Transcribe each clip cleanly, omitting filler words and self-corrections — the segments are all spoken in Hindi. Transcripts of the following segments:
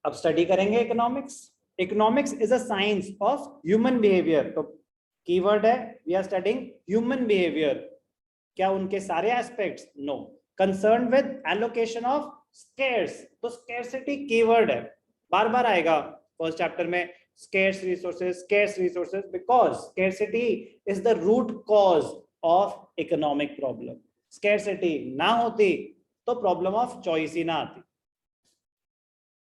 अब स्टडी करेंगे economics. Economics is a science of human behaviour. तो कीवर्ड है we are studying human behaviour. क्या उनके सारे aspects? No. Concern with allocation of scarce. तो स्केर्सिटी कीवर्ड है, बार बार आएगा फर्स्ट चैप्टर में। scarce resources because scarcity is the root cause of economic problem. Scarcity ना होती तो problem of choice ही ना आती।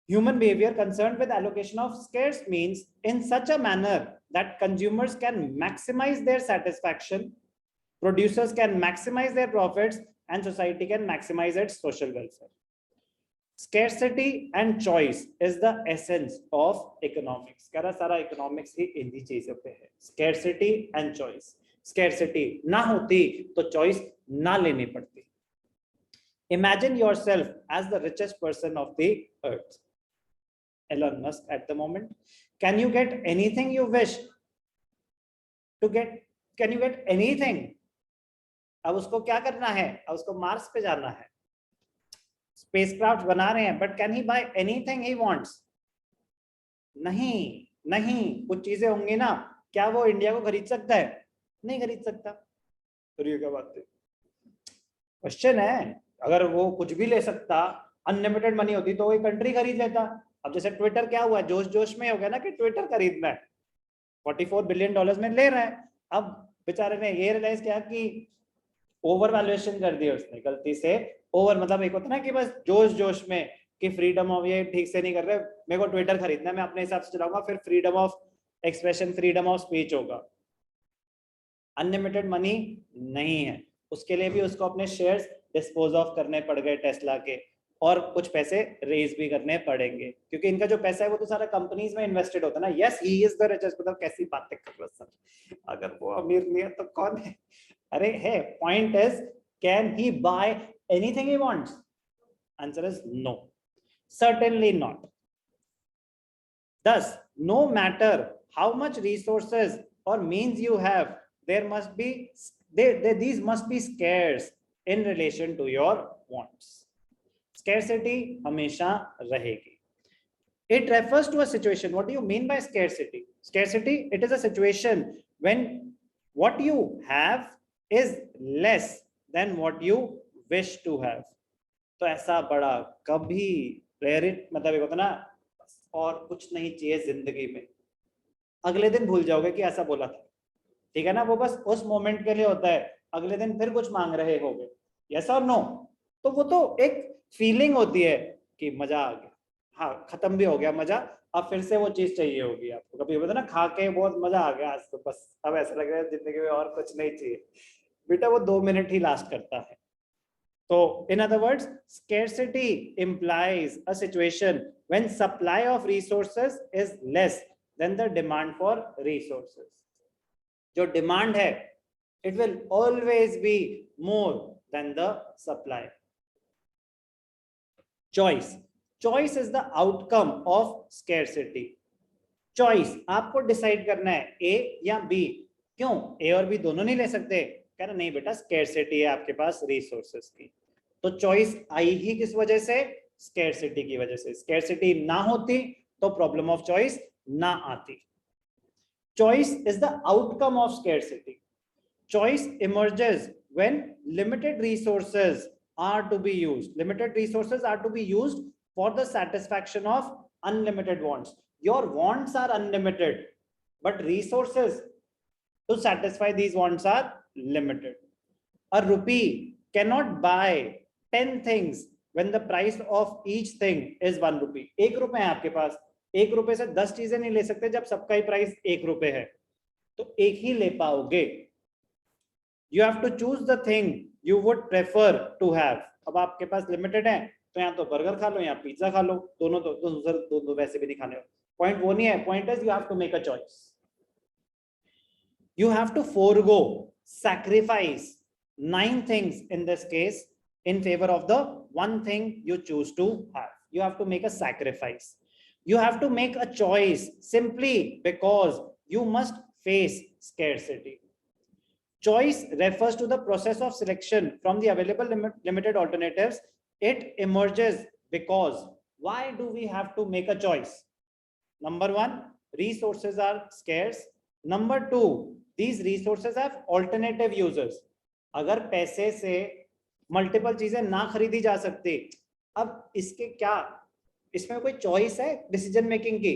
Human behavior concerned with allocation of scarce means in such a manner that consumers can maximize their satisfaction, producers can maximize their profits, and society can maximize its social welfare. Scarcity and choice is the essence of economics. कह रहा सारा economics ही इन्हीं चीजों पे है। Scarcity and choice. Scarcity ना होती तो choice ना लेनी पड़ती। Imagine yourself as the richest person of the earth. Elon Musk at the moment. Can you get anything you wish to get? Can you get anything? अब उसको क्या करना है? अब उसको मार्स पे जाना है, स्पेसक्राफ्ट बना रहे हैं, but can he buy anything he wants? नहीं, नहीं। कुछ चीजें होंगी ना, क्या वो इंडिया को खरीद सकता है? नहीं खरीद सकता। तो ये क्या बात है? क्वेश्चन है। अगर वो कुछ भी ले सकता, अनलिमिटेड मनी होती तो वो कंट्री खरीद लेता। अब जैसे ट्विटर क्या हुआ, जोश जोश में हो गया ना कि ट्विटर खरीदना है, $44 बिलियन में ले रहा है। अब बेचारे ने ये रियलाइज किया कि ओवर वैल्यूएशन कर दिया उसने गलती से। ओवर मतलब एक होता ना कि बस जोश जोश में कि फ्रीडम ऑफ, ये ठीक से नहीं कर रहे, मेरे को ट्विटर खरीदना है, मैं अपने हिसाब से चलाऊंगा, फिर freedom of expression, freedom of speech होगा। अनलिमिटेड मनी नहीं है, उसके लिए भी उसको अपने शेयर्स डिस्पोज ऑफ करने पड़ गए टेस्ला के, और कुछ पैसे रेज भी करने पड़ेंगे, क्योंकि इनका जो पैसा है वो तो सारा कंपनीज में इन्वेस्टेड होता है ना। Yes, he is the richest. मतलब कैसी बातें कर रहे हो सर, अगर वो अमीर नहीं है तो कौन है? अरे है, point is can he buy anything he wants? Answer is no, certainly not. Thus, no matter how much resources or means you have, there must be these must be scarce in relation to your wants. Scarcity हमेशा रहेगी। It refers to a situation. What do you mean by scarcity? Scarcity, it is a situation when what you have is less than what you wish to have. तो ऐसा बड़ा कभी रेयरिट, मतलब एक होता ना, और कुछ नहीं चाहिए जिंदगी में, अगले दिन भूल जाओगे कि ऐसा बोला था, ठीक है ना? वो बस उस मोमेंट के लिए होता है, अगले दिन फिर कुछ मांग रहे होगे, यस और नो? तो वो तो एक फीलिंग होती है कि मजा आ गया, हाँ खत्म भी हो गया मजा, अब फिर से वो चीज चाहिए होगी आपको। कभी होता ना, खा के बहुत मजा आ गया आज तो बस अब ऐसा लग रहा है जिंदगी में और कुछ नहीं चाहिए, बेटा वो 2 मिनट ही लास्ट करता है। So, in other words, scarcity implies a situation when supply of resources is less than the demand for resources. जो demand है, it will always be more than the supply. Choice. Choice is the outcome of scarcity. Choice, आपको decide करना है A या B। क्यों? A और B दोनों नहीं ले सकते? कहना नहीं बेटा, स्कैरसिटी है आपके पास रिसोर्सेस की। तो चॉइस आई ही किस वजह से? स्कैरसिटी की वजह से। स्कैरसिटी ना होती तो प्रॉब्लम ऑफ चॉइस ना आती। Choice is the outcome of scarcity. Choice emerges when limited resources are to be used. Limited resources are to be used for the satisfaction of unlimited wants. Your wants are unlimited, but resources to satisfy these wants are limited. A rupee cannot buy 10 things when the price of each thing is 1 rupee. 1 रुपए है आपके पास, 1 रुपए से 10 चीजें नहीं ले सकते जब सबका ही प्राइस 1 रुपए है, तो एक ही ले पाओगे। You have to choose the thing you would prefer to have. अब आपके पास लिमिटेड है तो यहाँ तो बर्गर खा लो या पिज्जा खा लो, दोनों तो वैसे भी नहीं खाने। पॉइंट वो नहीं है, point is you have to make a choice. You have to forego, sacrifice 9 things in this case in favor of the one thing you choose to have. You have to make a sacrifice. You have to make a choice simply because you must face scarcity. Choice refers to the process of selection from the available limited alternatives. It emerges because Why do we have to make a choice? Number one, resources are scarce. Number two, these resources have alternative uses. अगर पैसे से मल्टीपल चीजें ना खरीदी जा सकती, अब इसके क्या, इसमें कोई चॉइस है डिसीजन मेकिंग की?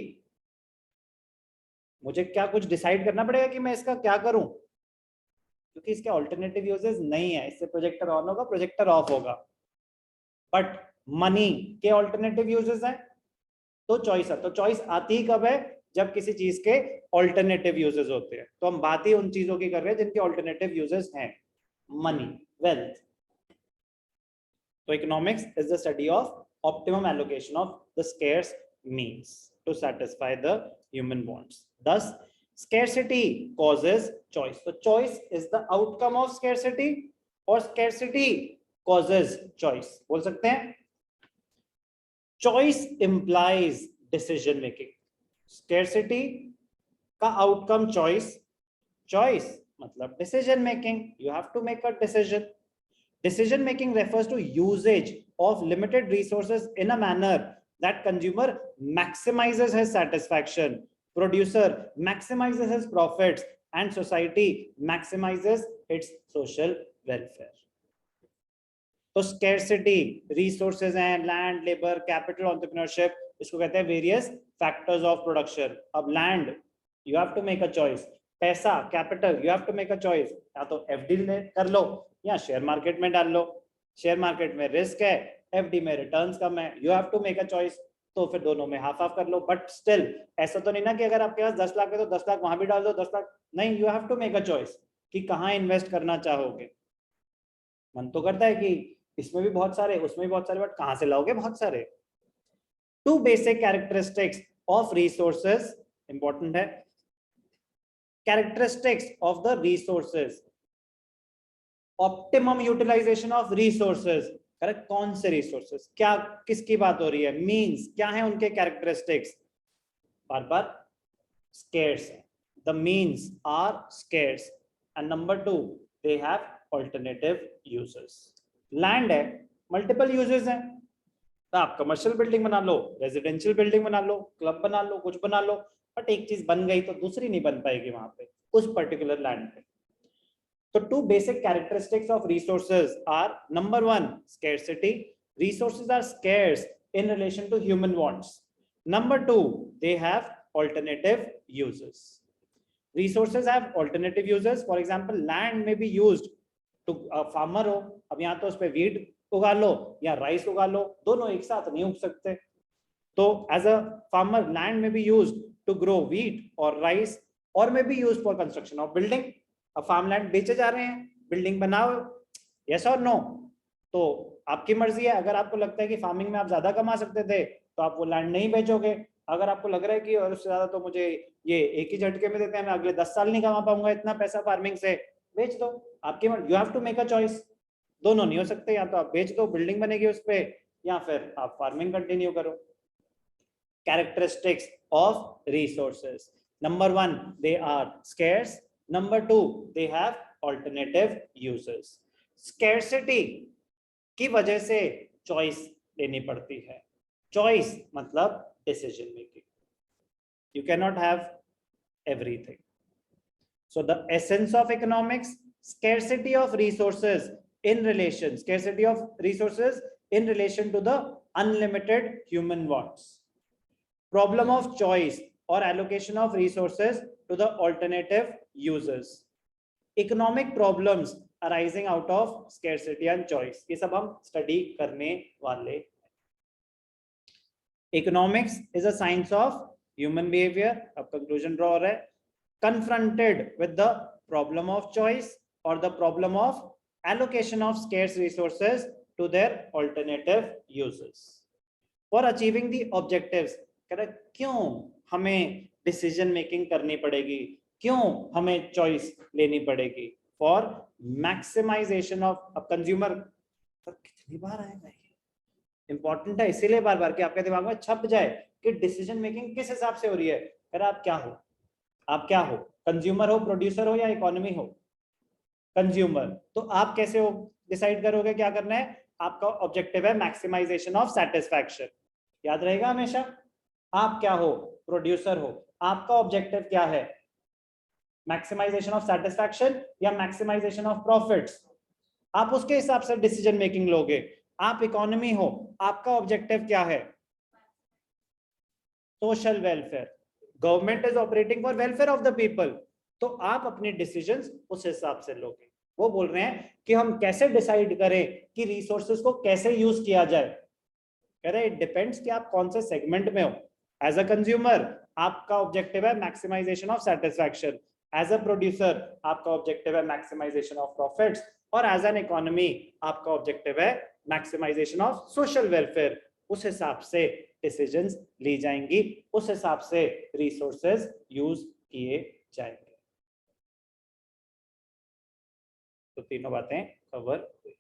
मुझे क्या कुछ डिसाइड करना पड़ेगा कि मैं इसका क्या करूं, क्योंकि इसके ऑल्टरनेटिव यूजेस नहीं है. इससे प्रोजेक्टर ऑन होगा, प्रोजेक्टर ऑफ होगा. बट मनी के ऑल्टरनेटिव यूजेस हैं, तो चॉइस है. तो चॉइस आती ही कब है? जब किसी चीज के ऑल्टरनेटिव यूजेस होते हैं. तो हम बात ही उन चीजों की कर रहे हैं जिनके ऑल्टरनेटिव यूजेस हैं. Money, wealth. तो economics is the study of optimum allocation of the scarce means to satisfy the human wants. Thus, scarcity causes choice. So choice is the outcome of scarcity or scarcity causes choice. बोल सकते हैं? Choice implies decision making. Scarcity का outcome choice. Choice मतलब decision making. You have to make a decision. Decision making refers to usage of limited resources in a manner that consumer maximizes his satisfaction, producer maximizes his profits, and society maximizes its social welfare. तो scarcity resources हैं, land, labor, capital, entrepreneurship, इसको कहते हैं various factors of production. अब land, you have to make a choice. पैसा, capital, you have to make a choice. या तो FD कर लो या शेयर मार्केट में डाल लो. शेयर मार्केट में रिस्क है, FD में रिटर्न्स कम है. You have to make a choice. तो फिर दोनों में हाफ हाफ कर लो. बट स्टिल ऐसा तो नहीं ना कि अगर आपके पास 10 लाख है तो 10 लाख वहां भी डाल दो, 10 लाख नहीं. You have to make a choice कि कहाँ इन्वेस्ट करना चाहोगे. मन तो करता है कि इसमें भी बहुत सारे, उसमें भी बहुत सारे, बट कहाँ से लाओगे बहुत सारे. Two basic characteristics of resources important है. Characteristics of the resources, optimum utilization of resources. Correct. कौन से रिसोर्सेस, क्या, किसकी बात हो रही है, मींस क्या है उनके कैरेक्टरिस्टिक्स. बार बार स्केर्स है. The means are scarce. And number two, they have alternative uses. Land है, मल्टीपल यूजेस हैं. तो आप कमर्शियल बिल्डिंग बना लो, रेजिडेंशियल बिल्डिंग बना लो, क्लब बना लो, कुछ बना लो, बट एक चीज बन गई तो दूसरी नहीं बन पाएगी वहां पे उस पर्टिकुलर लैंड पे. So two basic characteristics of resources are, number one, scarcity. Resources are scarce in relation to human wants. Number two, they have alternative uses. Resources have alternative uses. For example, land may be used to farmer हो, अब यहाँ तो उस पे wheat उगा लो या rice उगा लो, दोनों एक साथ नहीं उग सकते. तो as a farmer, land may be used to grow wheat or rice, or may be used for construction of building. अब फार्मलैंड बेचे जा रहे हैं, बिल्डिंग बनाओ, यस और नो. तो आपकी मर्जी है. अगर आपको लगता है कि फार्मिंग में आप ज्यादा कमा सकते थे तो आप वो लैंड नहीं बेचोगे. अगर आपको लग रहा है कि और उससे ज्यादा तो मुझे ये एक ही झटके में देते हैं, मैं अगले 10 साल नहीं कमा पाऊंगा इतना पैसा फार्मिंग से, बेच दो. आपकी मर्जी. You have to make a choice. दोनों नहीं हो सकते. या तो आप बेच दो, बिल्डिंग बनेगी उस पे, या फिर आप फार्मिंग कंटिन्यू करो. Characteristics of resources, number one, they are scarce. Number two, they have alternative uses. Scarcity की वजह से choice लेनी पड़ती है. Choice मतलब decision making. You cannot have everything. So the essence of economics, scarcity of resources in relation to the unlimited human wants. Problem of choice or allocation of resources to the alternative users. Economic problems arising out of scarcity and choice. ये सब हम स्टडी करने वाले. Economics is a science of human behavior. अब conclusion draw हो रहा है. Confronted with the problem of choice or the problem of allocation of scarce resources to their alternative uses. For achieving the objectives, क्यों हमें डिसीजन मेकिंग करनी पड़ेगी, क्यों हमें चॉइस लेनी पड़ेगी. For maximization of consumer. कितनी बार आएगा ये, इंपॉर्टेंट है इसीलिए बार बार कि आपके दिमाग में छप जाए कि डिसीजन मेकिंग किस हिसाब से हो रही है. अगर आप क्या हो, आप क्या हो, कंज्यूमर हो, प्रोड्यूसर हो, या इकोनॉमी हो. कंज्यूमर, तो आप कैसे हो डिसाइड करोगे क्या करना है. आपका ऑब्जेक्टिव है मैक्सिमाइजेशन ऑफ सेटिस्फैक्शन. याद रहेगा हमेशा। आप क्या हो? प्रोड्यूसर हो। आपका ऑब्जेक्टिव क्या है? मैक्सिमाइजेशन ऑफ सेटिस्फैक्शन या मैक्सिमाइजेशन ऑफ प्रॉफिट्स? आप उसके हिसाब से डिसीजन मेकिंग लोगे। आप इकोनॉमी हो, आपका ऑब्जेक्टिव क्या है? Social welfare. Government is operating for welfare of the people, तो आप अपने डिसीजंस उस हिसाब से लोगे। वो बोल रहे हैं कि हम कैसे डिसाइड करें कि रिसोर्सेज को कैसे यूज किया जाए। कह रहे इट डिपेंड्स कि आप कौन से सेगमेंट में हो। एज अ कंज्यूमर आपका ऑब्जेक्टिव है maximization of satisfaction, as a producer आपका ऑब्जेक्टिव है मैक्सिमाइजेशन ऑफ प्रॉफिट्स, और एज एन इकोनॉमी आपका ऑब्जेक्टिव है मैक्सिमाइजेशन ऑफ सोशल वेलफेयर। उस हिसाब से डिसीजंस ली जाएंगी, उस हिसाब से रिसोर्सेज यूज किए जाएंगे। तो तीनों बातें कवर हुई।